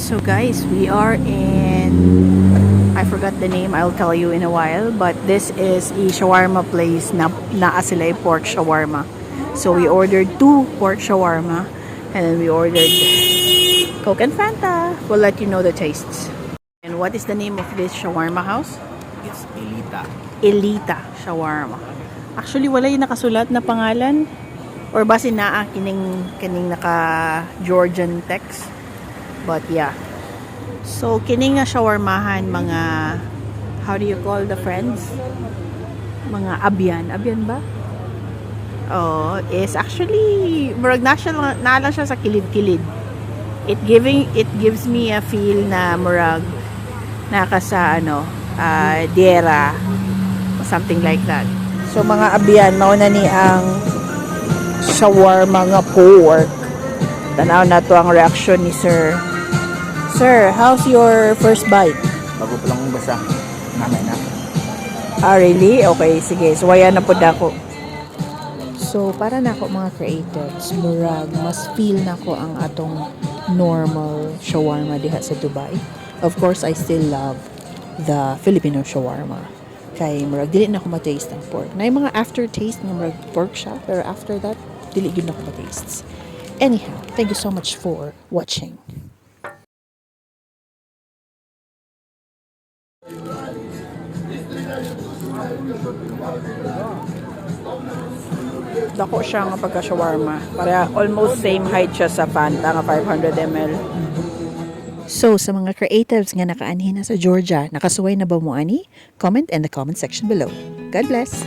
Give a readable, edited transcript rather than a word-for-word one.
So guys, we are in, I forgot the name, I'll tell you in a while, but this is a shawarma place na sila ay pork shawarma. So we ordered 2 pork shawarma and then we ordered Coke and Fanta. We'll let you know the tastes. And what is the name of this shawarma house? It's Elita. Elita Shawarma. Actually, wala yung nakasulat na pangalan. Or base na kining naka Georgian text. But yeah. So, kining nga shawarmahan, mga, how do you call the friends? Mga abyan. Abyan ba? Oh, is actually, murag na lang siya sa kilid-kilid. It gives me a feel na murag naka sa diera, something like that. So mga abyan, mauna ni ang shawarma nga pork. Tanaw na to ang reaction ni Sir. Sir, how's your first bite? Bago pa lang basa. Namay na. Ah, really? Okay, sige. So, waya na po dako. So, para na ako mga creatives, murag, mas feel na ko ang atong normal shawarma diha sa Dubai. Of course, I still love the Filipino shawarma. Kay murag, dili na ako ma-taste ng pork. Na yung mga aftertaste ng murag pork siya, pero after that, dili yun ako ma-taste. Anyhow, thank you so much for watching. Dako siya nga pagka-shawarma. Para almost same height siya sa Fanta nga 500 ml. So, sa mga creatives nga nakaanhin na sa Georgia, nakasuway na ba mo ani? Comment in the comment section below. God bless!